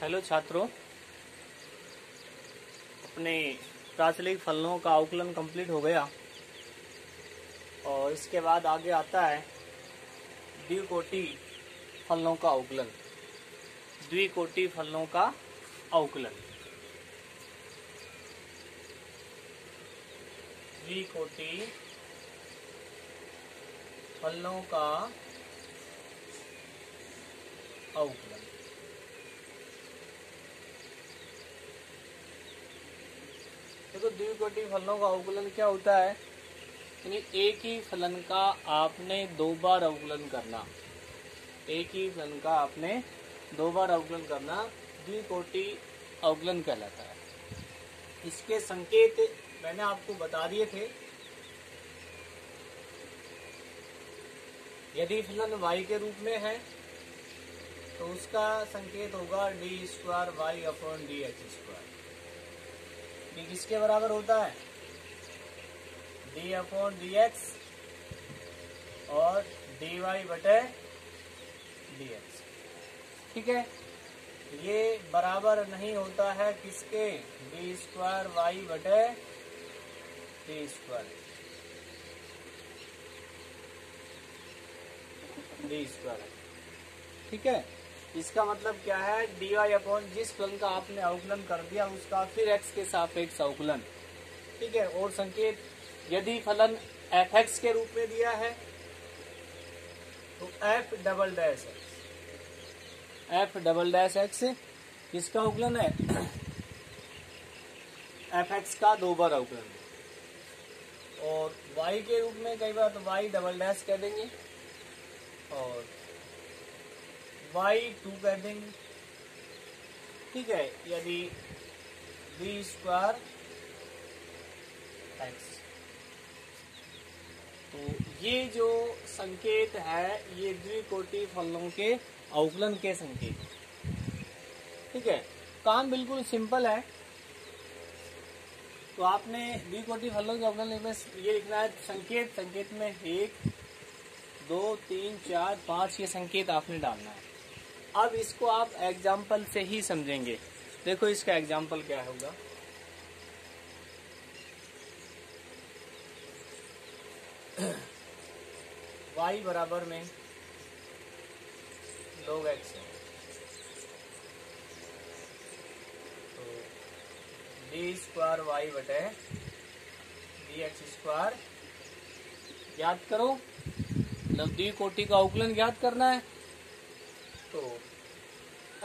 Hello छात्रों, अपने प्राचलिक फलनों का आकलन कंप्लीट हो गया और इसके बाद आगे आता है द्विकोटि फलनों का आकलन। द्विकोटि फलनों का आकलन, द्विकोटि फलनों का आकलन। देखो, द्विकोटि फलनों का अवकलन क्या होता है, यानी एक ही फलन का आपने दो बार अवकलन करना। एक ही फलन का आपने दो बार अवकलन करना द्विकोटि अवकलन कहलाता है। इसके संकेत मैंने आपको बता दिए थे। यदि फलन y के रूप में है तो उसका संकेत होगा d square y upon d x square. D किसके बराबर होता है? डी अपॉन डी एक्स और डी वाई बटे डी एक्स। ठीक है, ये बराबर नहीं होता है किसके? डी स्क्वायर वाई बटे डी स्क्वायर, डी स्क्वायर। ठीक है, इसका मतलब क्या है? डी वाई अपॉन जिस फलन का आपने अवकलन कर दिया उसका फिर एक्स के सापेक्ष अवकलन। ठीक है, और संकेत यदि फलन एफ एक्स के रूप में दिया है तो F double dash x, F double dash x किसका अवकलन है? एफ एक्स का दो बार अवकलन। और वाई के रूप में कई बार तो वाई डबल डैश कह देंगे और y2 कर देंगे। ठीक है, यदि डी स्क्वायर एक्स, तो ये जो संकेत है ये द्विकोटि फलनों के अवकलन के संकेत। ठीक है, काम बिल्कुल सिंपल है। तो आपने द्विकोटि फलनों के अवकलन में ये लिखना है संकेत, संकेत में 1 2 3 4 5 ये संकेत आपने डालना है। अब इसको आप एग्जाम्पल से ही समझेंगे। देखो इसका एग्जाम्पल क्या होगा। y बराबर में log x है तो डी स्क्वायर वाई बटे डी एक्स स्क्वायर ज्ञात करो। मतलब द्विकोटि का अवकलन ज्ञात करना है तो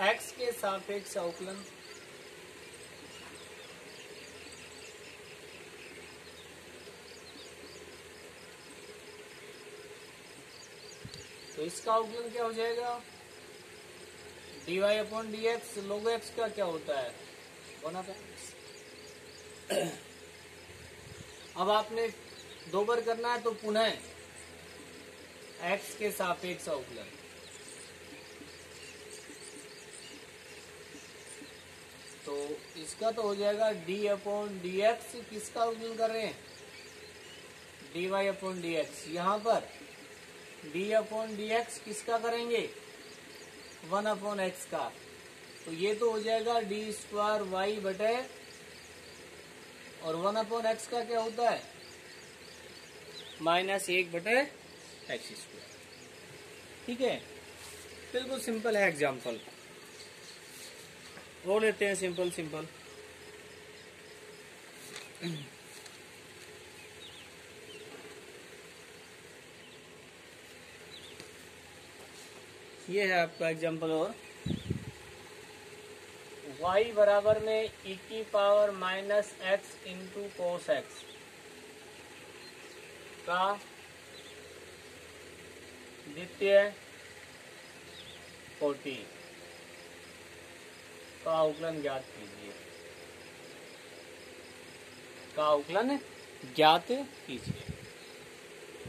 x के सापेक्ष अवकलन तो इसका अवकलन क्या हो जाएगा? D y upon d x. लोग एक्स का क्या होता है? 1/x। अब आपने दो बार करना है तो पुनः x के सापेक्ष अवकलन। तो इसका तो हो जाएगा डी अपॉन डी एक्स। किसका अवकलन कर रहे हैं? D y upon d x. यहाँ पर डी अपॉन डी एक्स किसका करेंगे? 1 अपॉन एक्स का। तो ये तो हो जाएगा डी स्क्वायर वाई बटे, और 1 अपॉन एक्स का क्या होता है? -1 बटे एक्स स्क्वायर। ठीक है, बिल्कुल सिंपल है एग्जाम्पल। वो लेते हैं सिंपल सिंपल। ये है आपका एग्जाम्पल। और y बराबर में e की power -x into cos x का द्वितीय कोटि का अवकलन ज्ञात कीजिए। का अवकलन ज्ञात कीजिए।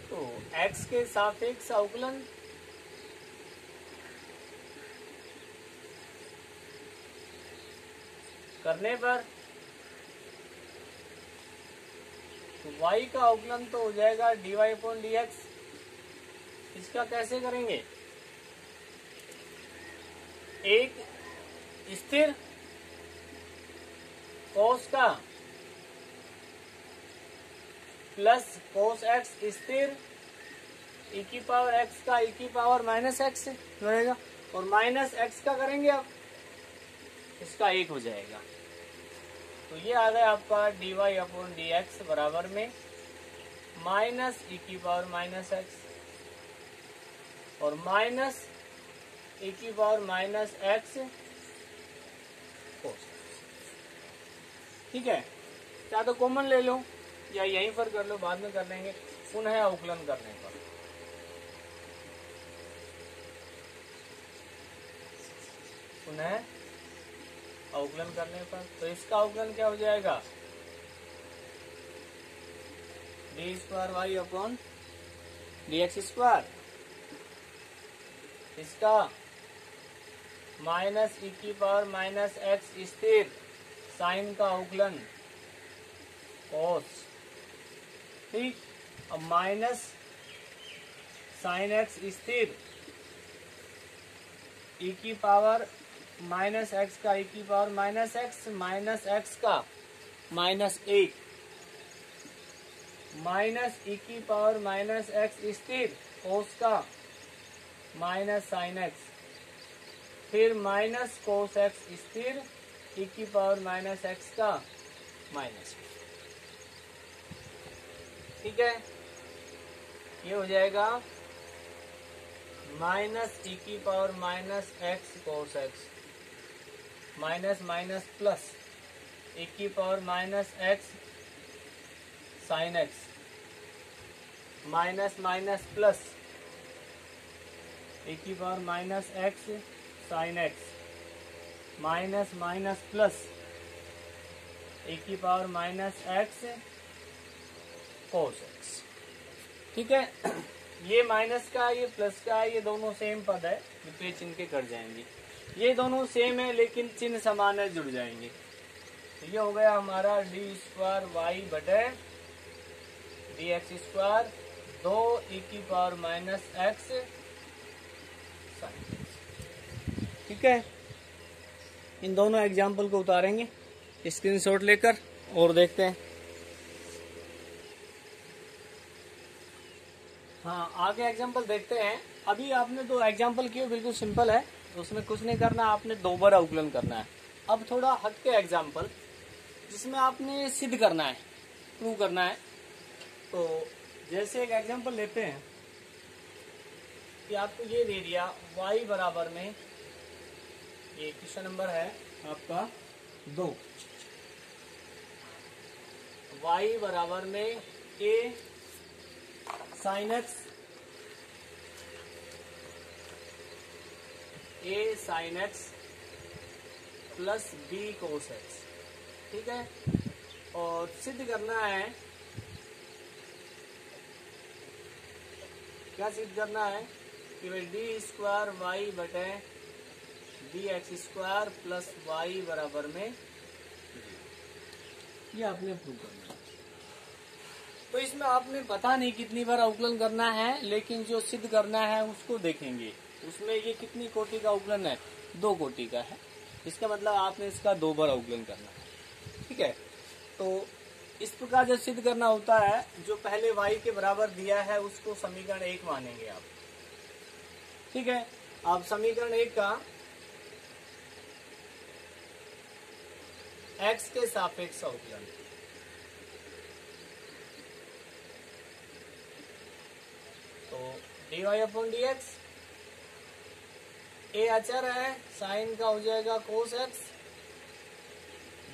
तो x के सापेक्ष अवकलन करने पर तो y का अवकलन तो हो जाएगा d y upon d x. इसका कैसे करेंगे? एक स्थिर कोस का प्लस कोस एक्स स्थिर e की पावर x का e की पावर माइनस एक्स रहेगा, और माइनस एक्स का करेंगे अब इसका 1 हो जाएगा। तो ये आ गया आपका dy अपॉन डी एक्स बराबर में माइनस e की पावर माइनस एक्स और माइनस e की पावर माइनस एक्स कोस। ठीक है, या तो कॉमन ले लो या यहीं पर कर लो, बाद में कर लेंगे पुनः अवकलन करने पर। पुनः अवकलन करने पर तो इसका अवकलन क्या हो जाएगा, d square y upon d x square, इसका माइनस ई की पावर माइनस एक्स स्थिर साइन का अवकलन कोस, ठीक, अब माइनस साइन एक्स स्थिर ई की पावर माइनस एक्स का ई की पावर माइनस एक्स का माइनस 1 माइनस ई की पावर माइनस एक्स स्थिर कोस का माइनस साइन एक्स, फिर माइनस कोस एक्स स्थिर ई की पावर माइनस एक्स का माइनस। ठीक है, ये हो जाएगा माइनस ई की power minus x cos x minus minus plus e की power minus x sine x minus minus plus e की power minus x sine x minus minus plus e की power minus x cos x. ठीक है, ये minus का ये plus का ये दोनों सेम पद है, विपरीत चिन्ह के कट जाएंगे, ये दोनों सेम है लेकिन चिन्ह समान है, जुड़ जाएंगे। तो ये हो गया हमारा डी स्क्वायर वाई बटे डी एक्स स्क्वायर 2 ई की पावर माइनस एक्स साइन। ठीक है, इन दोनों एग्जाम्पल को उतारेंगे स्क्रीनशॉट लेकर और देखते हैं। हाँ, आगे एग्जाम्पल देखते हैं। अभी आपने 2 एग्जाम्पल किए, बिल्कुल सिंपल है, उसमें कुछ नहीं करना, आपने 2 बार अवकलन करना है। अब थोड़ा हट के एग्जाम्पल जिसमें आपने सिद्ध करना है, प्रूव करना है। तो जैसे एक एग्जाम्पल लेते हैं कि आपको ये दे दिया y बराबर में, ये क्वेश्चन नंबर है आपका 2, y बराबर में a sine x plus B cos x. ठीक है, और सिद्ध करना है, क्या सिद्ध करना है कि भाई डी स्क्वायर वाई बटे d x square plus y बराबर में, ये आपने प्रूव करना है। तो इसमें आपने पता नहीं कितनी बार अवकलन करना है, लेकिन जो सिद्ध करना है उसको देखेंगे। उसमें ये कितनी कोटि का अवकलन है, 2 कोटि का है, इसका मतलब आपने इसका 2 बार अवकलन करना है। ठीक है, तो इस प्रकार जब सिद्ध करना होता है, जो पहले y के बराबर दिया है उसको समीकरण 1 मानेंगे आप। ठीक है, आप समीकरण 1 का x के सापेक्ष अवकलन, तो dy अपॉन डी एक्स, ए अचर है, साइन का हो जाएगा कोस एक्स,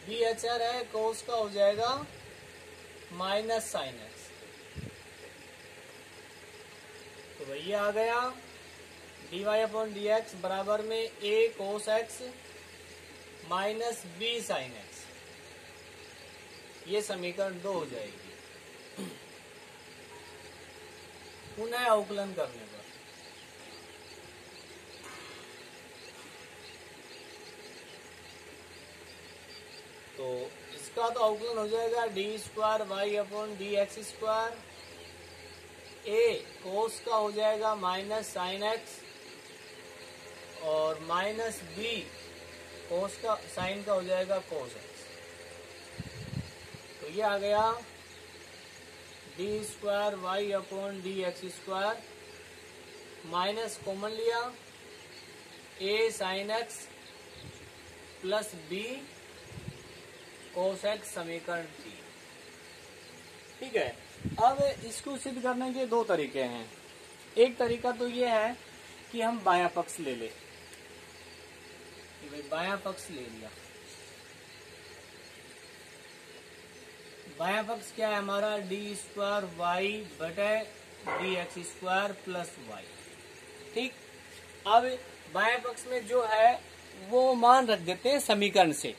बी अचर है, कोस का हो जाएगा माइनस साइन एक्स। तो वही आ गया dy अपॉन डी एक्स बराबर में a cos x minus b sine x, ये समीकरण 2 हो जाएगी पुनः अवकलन करने पर। तो इसका तो अवकलन हो जाएगा d square y upon d x square, A cos का हो जाएगा माइनस साइन एक्स और माइनस बी कोस का साइन का हो जाएगा कोस एक्स। तो ये आ गया d square y upon d x square, minus common लिया A sine x plus B cos x समीकरण 3। ठीक है, अब इसको सिद्ध करने के दो तरीके हैं। एक तरीका तो ये है कि हम बायां पक्ष ले लें, कि भाई बायां पक्ष ले लिया। बायां पक्ष क्या है हमारा, डी स्क्वायर वाई बटे d x square plus y. ठीक, अब बाएं पक्ष में जो है वो मान रख देते हैं समीकरण से।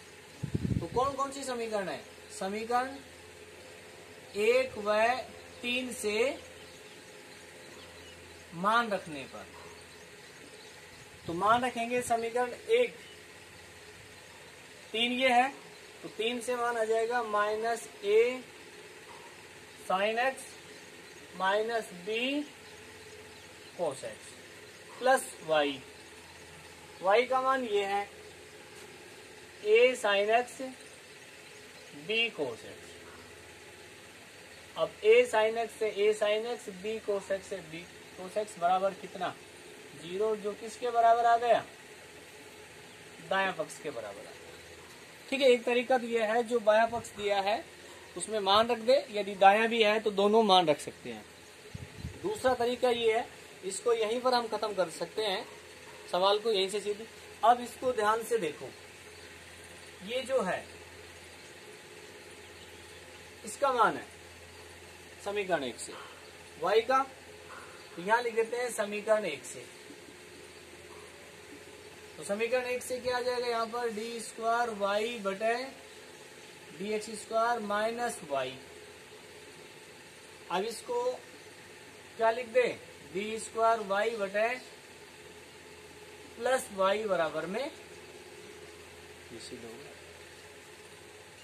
तो कौन कौन सी समीकरण है, समीकरण 1 व 3 से मान रखने पर, तो मान रखेंगे समीकरण 1 3 ये है, तो 3 से मान आ जाएगा minus A sine x minus B cos x plus y. Y का मान ये है A sine x B cos x. अब ए साइन एक्स से A sine x, B cos x से बी कोस एक्स बराबर कितना, 0, जो किसके बराबर आ गया, दायां पक्ष के बराबर आ गया। ठीक है, एक तरीका तो यह है जो बायां पक्ष दिया है उसमें मान रख दे, यदि दायां भी है तो दोनों मान रख सकते हैं। दूसरा तरीका ये है, इसको यहीं पर हम खत्म कर सकते हैं, सवाल को यहीं से सीधे। अब इसको ध्यान से देखो, ये जो है इसका मान है समीकरण 1 से, y का तो यहां लिख देते हैं समीकरण 1 से। तो समीकरण 1 से क्या आ जाएगा, यहाँ पर डी स्क्वायर वाई बटे d x square minus y. अब इसको क्या लिख दे, डी स्क्वायर वाई बटे प्लस वाई बराबर में,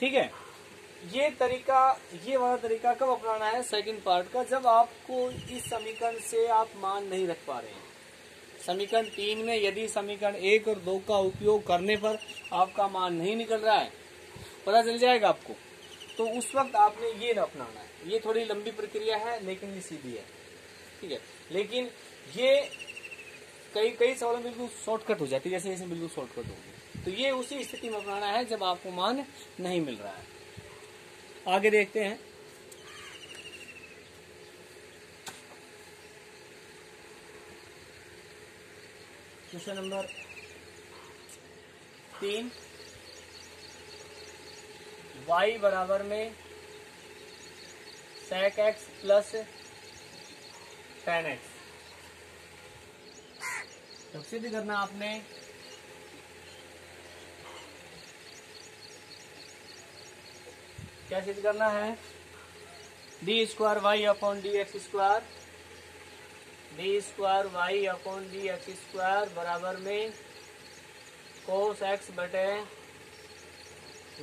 ठीक है। ये तरीका, ये वाला तरीका कब अपनाना है, सेकंड पार्ट का, जब आपको इस समीकरण से आप मान नहीं रख पा रहे हैं। समीकरण 3 में यदि समीकरण 1 और 2 का उपयोग करने पर आपका मान नहीं निकल रहा है, पता चल जाएगा आपको, तो उस वक्त आपने ये न अपनाना है। ये थोड़ी लंबी प्रक्रिया है लेकिन ये सीधी है, ठीक है। लेकिन ये कई सवालों में बिल्कुल शॉर्टकट हो जाती है, जैसे जैसे बिल्कुल शॉर्टकट होगी। तो ये उसी स्थिति में अपनाना है जब आपको मान नहीं मिल रहा है। आगे देखते हैं, क्वेश्चन नंबर 3, y बराबर में sec x plus tan x। तो सिद्ध करना आपने, क्या सिद्ध करना है, d square y upon d x square, d square y upon d x square बराबर में कोस एक्स बटे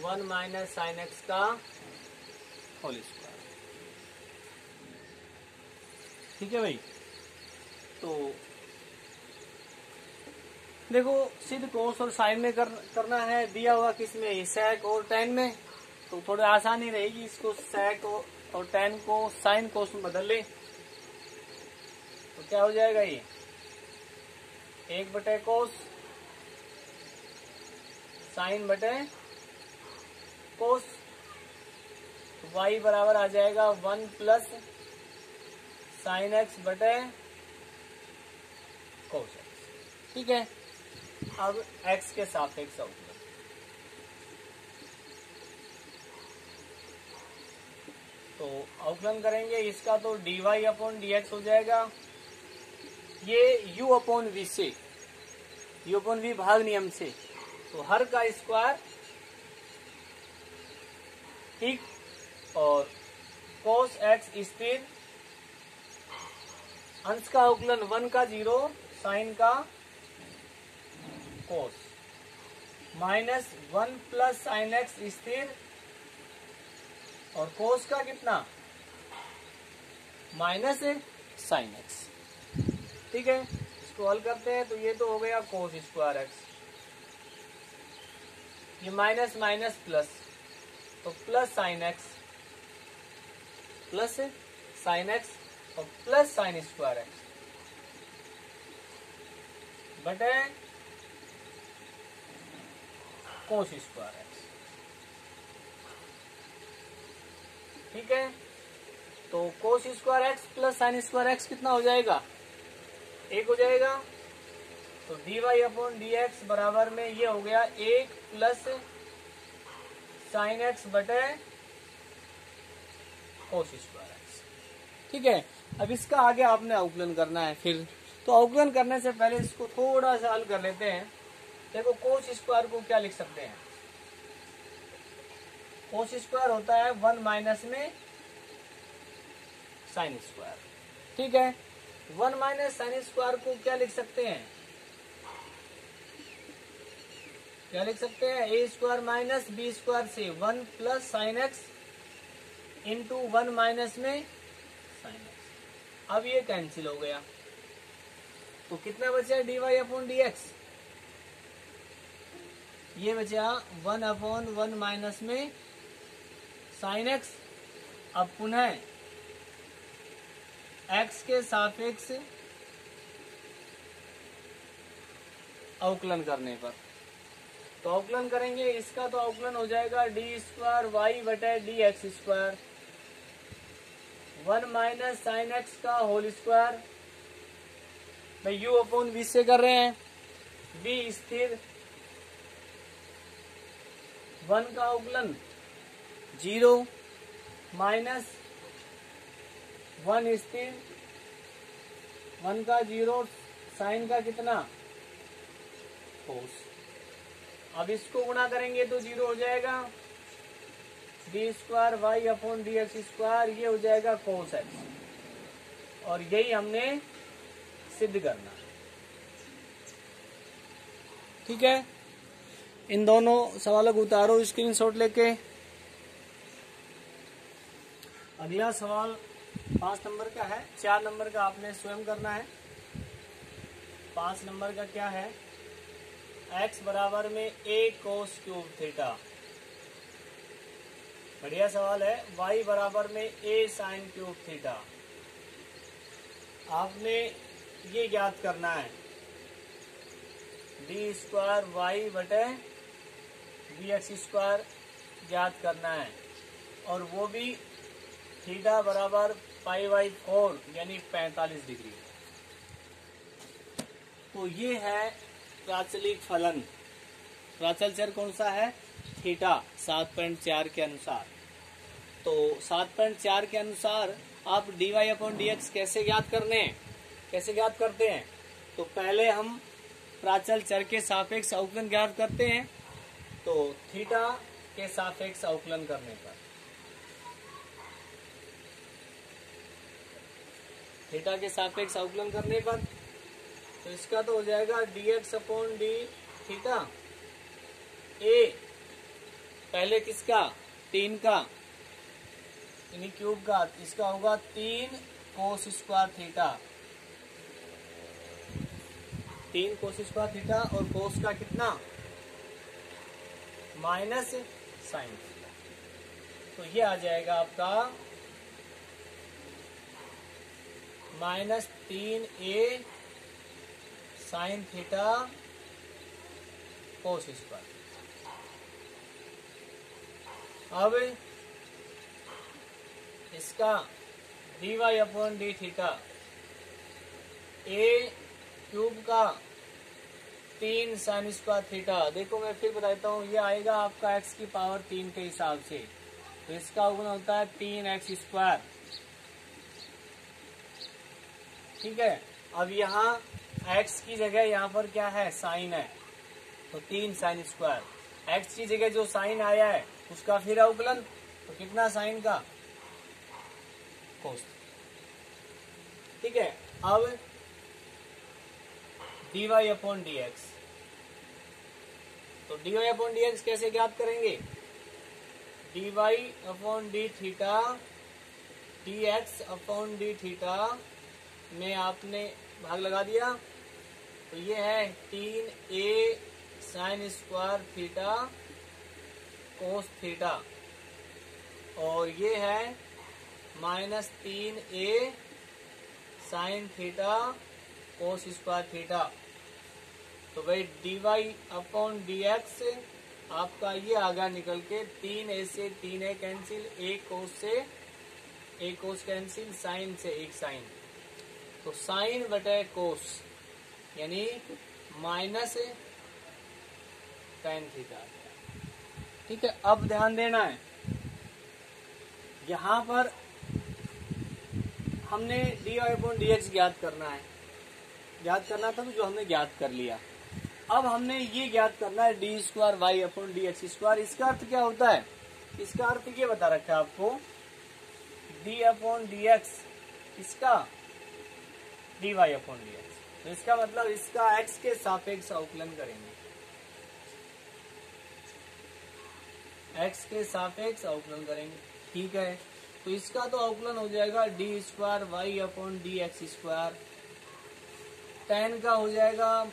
1 माइनस साइन एक्स का होल स्क्वायर। ठीक है भाई, तो देखो सिद्ध कोस और साइन में करना है, दिया हुआ किसमें, सेक और टेन में, तो थोड़ी आसानी रहेगी। इसको सेक और टेन को साइन कोस में बदल ले तो क्या हो जाएगा, ये 1 बटे कोस साइन बटे कोस, y बराबर आ जाएगा 1 प्लस साइन एक्स बटे कोस एक्स। ठीक है, अब x के सापेक्ष अवकलन, तो अवकलन करेंगे इसका, तो dy अपॉन dx हो जाएगा, ये u अपॉन v से, u अपॉन v भाग नियम से, तो हर का स्क्वायर, ठीक, और cos x स्थिर, अंश का अवकलन 1 का 0, साइन का कोस, माइनस 1 प्लस साइन एक्स स्थिर, और कोस का कितना, माइनस साइन एक्स। ठीक है, इसको हल करते हैं तो ये तो हो गया कोस स्क्वायर एक्स, ये माइनस माइनस प्लस, तो plus sine x, plus sine x और प्लस साइन स्क्वायर एक्स बटे कोस स्क्वायर एक्स। ठीक है, तो cos square x plus sine square x कितना हो जाएगा, 1 हो जाएगा। तो dy अपॉन डी एक्स बराबर में ये हो गया 1 प्लस साइन एक्स बटे कोस स्क्वायर एक्स। ठीक है, अब इसका आगे आपने अवकलन करना है फिर। तो अवकलन करने से पहले इसको थोड़ा सा हल कर लेते हैं। देखो कोस स्क्वायर को क्या लिख सकते हैं, कोस स्क्वायर होता है 1 माइनस में साइन स्क्वायर। ठीक है, 1 माइनस साइन स्क्वायर को क्या लिख सकते हैं, क्या लिख सकते हैं, a square minus b square से 1 plus sine x into 1 minus में साइन एक्स। अब ये कैंसिल हो गया, तो कितना बचा d y upon d x, ये बचा 1 अपॉन 1 माइनस में साइन एक्स। अब पुनः एक्स के सापेक्ष अवकलन करने पर, तो अवकलन करेंगे इसका, तो अवकलन हो जाएगा डी स्क्वायर वाई बटे d x square 1 minus sine x का होल स्क्वायर। भाई यू अपॉन वी से कर रहे हैं, वी स्थिर 1 का अवकलन 0 माइनस 1 स्थिर 1 का 0 साइन का कितना कोस। अब इसको गुणा करेंगे तो 0 हो जाएगा, d square y upon d x square, ये हो जाएगा कोस एक्स। और यही हमने सिद्ध करना है। ठीक है, इन दोनों सवालों को उतारो स्क्रीनशॉट लेके। अगला सवाल 5 नंबर का है, 4 नंबर का आपने स्वयं करना है। 5 नंबर का क्या है, x बराबर में a कोस क्यूब थीटा। बढ़िया सवाल है। y बराबर में a साइन क्यूब थीटा। आपने ये ज्ञात करना है, डी स्क्वायर वाई बटे डी एक्स स्क्वायर ज्ञात करना है, और वो भी थीटा बराबर π/4 यानी 45 डिग्री। तो ये है प्राचलिक फलन। प्राचल चर कौन सा है, थीटा 7.4 के अनुसार। तो 7.4 के अनुसार आप dy अपॉन dx कैसे ज्ञात करते हैं, तो पहले हम प्राचल चर के सापेक्ष अवकलन ज्ञात करते हैं। तो थीटा के सापेक्ष अवकलन करने पर, थीटा के सापेक्ष अवकलन करने पर, तो इसका तो हो जाएगा dx अपॉन डी थीटा ए, पहले किसका 3 का यानी क्यूब का, इसका होगा 3 cos square theta, 3 cos square theta, और कोस का कितना माइनस साइन थीटा। तो ये आ जाएगा आपका -3a sine theta cos square. अब इसका dy upon D theta a cube का 3 साइन स्क्वायर थीटा। देखो मैं फिर बताता हूँ, ये आएगा आपका x की पावर 3 के हिसाब से, तो इसका अवगुण होता है 3x स्क्वायर। ठीक है, अब यहाँ x की जगह यहाँ पर क्या है, साइन है, तो 3 साइन स्क्वायर। x की जगह जो साइन आया है उसका फिर अवकलन, तो कितना साइन का कोस। ठीक है, अब dy अपॉन डी एक्स, तो dy अपॉन डी एक्स कैसे ज्ञात करेंगे, dy upon D theta dx upon D theta में आपने भाग लगा दिया, तो ये है 3a sine square theta cos theta और ये है -3a sine theta cos square theta. तो भाई dy/dx आपका ये आ गया निकल के 3a से 3a कैंसिल, एक कोस कैंसिल, साइन से एक साइन, तो साइन बटे कोस यानी माइनस tan थीटा। ठीक है, अब ध्यान देना है यहां पर हमने dy/dx ज्ञात करना है, ज्ञात करना था तो जो हमने ज्ञात कर लिया। अब हमने ये ज्ञात करना है d²y/dx²। इसका अर्थ क्या होता है? इसका अर्थ ये बता रखा है आपको, d/dx इसका dy/dx, तो इसका मतलब इसका x के सापेक्ष अवकलन करेंगे, x के सापेक्ष अवकलन करेंगे। ठीक है, तो इसका तो अवकलन हो जाएगा d²y/dx², tan का हो जाएगा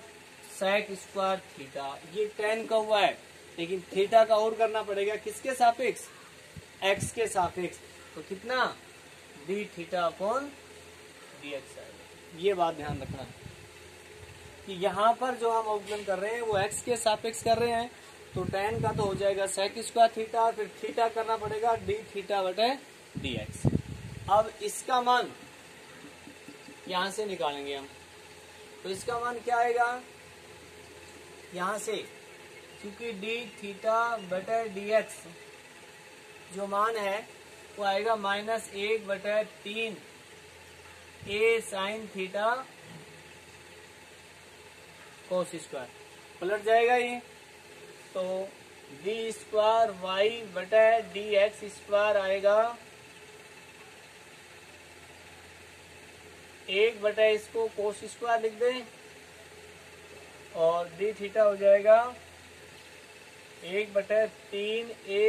sec स्क्वायर थीटा। ये tan का हुआ है, लेकिन थीटा का और करना पड़ेगा किसके सापेक्ष? x के सापेक्ष। तो कितना? dθ/dx आएगा। ये बात ध्यान रखना कि यहाँ पर जो हम अवकलन कर रहे हैं वो x के सापेक्ष कर रहे हैं, तो tan का तो हो जाएगा sec स्क्वायर थीटा, फिर थीटा करना पड़ेगा dθ/dx। अब इसका मान यहां से निकालेंगे हम, तो इसका मान क्या आएगा यहां से, क्योंकि dθ/dx जो मान है वो आएगा -1/3 a sine theta cos square, पलट जाएगा ये, तो d²y/dx² आएगा 1/ इसको कोस स्क्वायर लिख दें और डी थीटा हो जाएगा 1/3a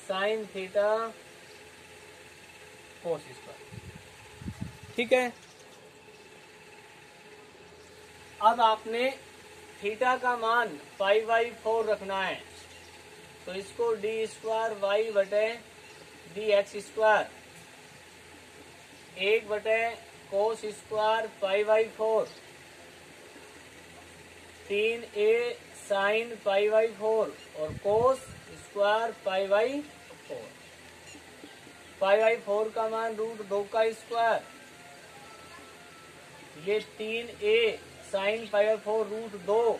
sine theta cos square. ठीक है, अब आपने थीटा का मान 5/4 रखना है, तो इसको d²y/dx² 1/cos square 5/4 3a sign 5/4 और कोस स्क्वायर 5/4। 5/4 का मान √2 का स्क्वायर, ये 3a साइन 5/4 √2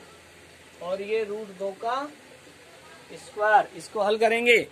और ये √2 का स्क्वायर। इसको हल करेंगे